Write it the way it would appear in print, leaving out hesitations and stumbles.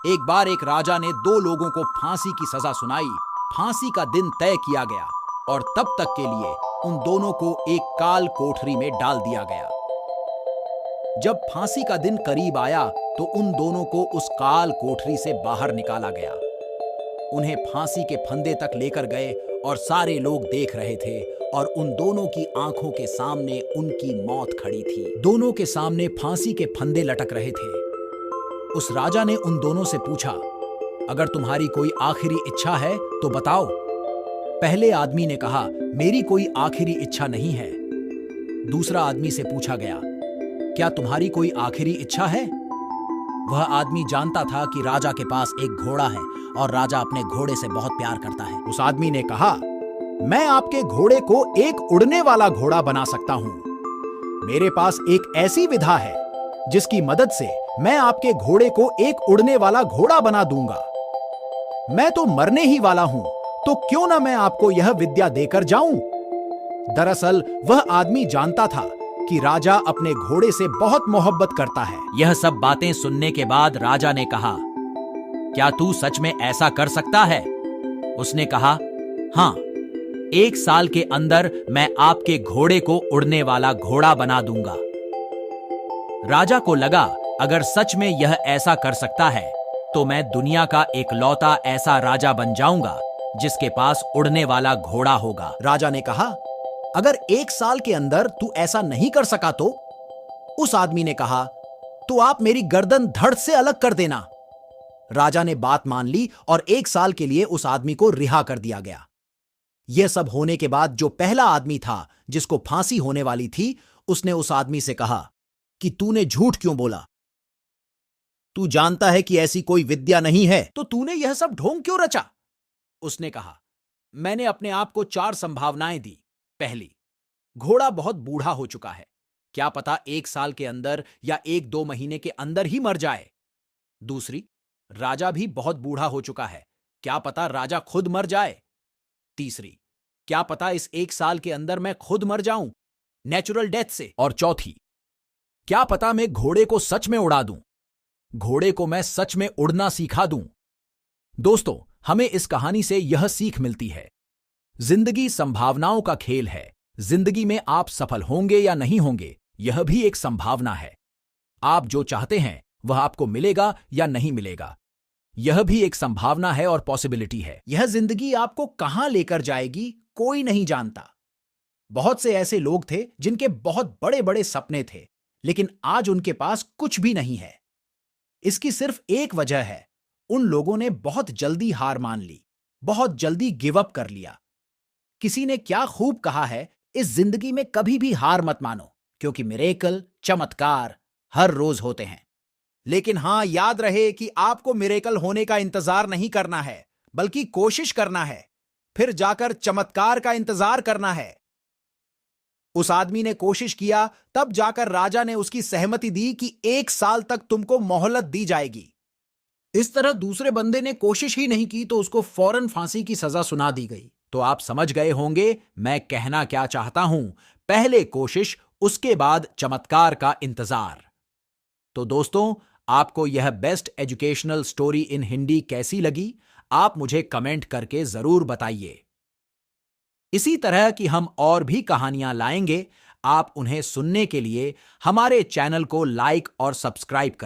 एक बार एक राजा ने दो लोगों को फांसी की सजा सुनाई। फांसी का दिन तय किया गया और तब तक के लिए उन दोनों को एक काल कोठरी में डाल दिया गया। जब फांसी का दिन करीब आया तो उन दोनों को उस काल कोठरी से बाहर निकाला गया। उन्हें फांसी के फंदे तक लेकर गए और सारे लोग देख रहे थे और उन दोनों की आंखों के सामने उनकी मौत खड़ी थी। दोनों के सामने फांसी के फंदे लटक रहे थे। उस राजा ने उन दोनों से पूछा, अगर तुम्हारी कोई आखिरी इच्छा है तो बताओ। पहले आदमी ने कहा, मेरी कोई आखिरी इच्छा नहीं है। दूसरा आदमी से पूछा गया, क्या तुम्हारी कोई आखिरी इच्छा है? वह आदमी जानता था कि राजा के पास एक घोड़ा है और राजा अपने घोड़े से बहुत प्यार करता है। उस आदमी ने कहा, मैं आपके घोड़े को एक उड़ने वाला घोड़ा बना सकता हूं। मेरे पास एक ऐसी विधा है जिसकी मदद से मैं आपके घोड़े को एक उड़ने वाला घोड़ा बना दूंगा। मैं तो मरने ही वाला हूं, तो क्यों ना मैं आपको यह विद्या देकर जाऊं? दरअसल वह आदमी जानता था कि राजा अपने घोड़े से बहुत मोहब्बत करता है। यह सब बातें सुनने के बाद राजा ने कहा, क्या तू सच में ऐसा कर सकता है? उसने कहा, हां, 1 साल के अंदर मैं आपके घोड़े को उड़ने वाला घोड़ा बना दूंगा। राजा को लगा, अगर सच में यह ऐसा कर सकता है तो मैं दुनिया का इकलौता ऐसा राजा बन जाऊंगा जिसके पास उड़ने वाला घोड़ा होगा। राजा ने कहा, अगर 1 साल के अंदर तू ऐसा नहीं कर सका तो? उस आदमी ने कहा, तो आप मेरी गर्दन धड़ से अलग कर देना। राजा ने बात मान ली और 1 साल के लिए उस आदमी को रिहा कर दिया गया। यह सब होने के बाद जो पहला आदमी था जिसको फांसी होने वाली थी, उसने उस आदमी से कहा कि तूने झूठ क्यों बोला? तू जानता है कि ऐसी कोई विद्या नहीं है, तो तूने यह सब ढोंग क्यों रचा? उसने कहा, मैंने अपने आप को 4 संभावनाएं दी। पहली, घोड़ा बहुत बूढ़ा हो चुका है, क्या पता 1 साल के अंदर या 1-2 महीने के अंदर ही मर जाए। दूसरी, राजा भी बहुत बूढ़ा हो चुका है, क्या पता राजा खुद मर जाए। तीसरी, क्या पता इस 1 साल के अंदर मैं खुद मर जाऊं नेचुरल डेथ से। और चौथी, क्या पता मैं घोड़े को सच में उड़ा दूं, घोड़े को मैं सच में उड़ना सिखा दूं। दोस्तों, हमें इस कहानी से यह सीख मिलती है, जिंदगी संभावनाओं का खेल है। जिंदगी में आप सफल होंगे या नहीं होंगे, यह भी एक संभावना है। आप जो चाहते हैं वह आपको मिलेगा या नहीं मिलेगा, यह भी एक संभावना है और पॉसिबिलिटी है। यह जिंदगी आपको कहां लेकर जाएगी कोई नहीं जानता। बहुत से ऐसे लोग थे जिनके बहुत बड़े बड़े सपने थे, लेकिन आज उनके पास कुछ भी नहीं है। इसकी सिर्फ एक वजह है, उन लोगों ने बहुत जल्दी हार मान ली, बहुत जल्दी गिव अप कर लिया। किसी ने क्या खूब कहा है, इस जिंदगी में कभी भी हार मत मानो, क्योंकि मिरेकल, चमत्कार हर रोज होते हैं। लेकिन हां, याद रहे कि आपको मिरेकल होने का इंतजार नहीं करना है, बल्कि कोशिश करना है, फिर जाकर चमत्कार का इंतजार करना है। उस आदमी ने कोशिश किया, तब जाकर राजा ने उसकी सहमति दी कि 1 साल तक तुमको मोहलत दी जाएगी। इस तरह दूसरे बंदे ने कोशिश ही नहीं की तो उसको फौरन फांसी की सजा सुना दी गई। तो आप समझ गए होंगे मैं कहना क्या चाहता हूं, पहले कोशिश, उसके बाद चमत्कार का इंतजार। तो दोस्तों, आपको यह best educational story in Hindi कैसी लगी, आप मुझे कमेंट करके जरूर बताइए। इसी तरह की हम और भी कहानियां लाएंगे। आप उन्हें सुनने के लिए हमारे चैनल को लाइक और सब्सक्राइब करें।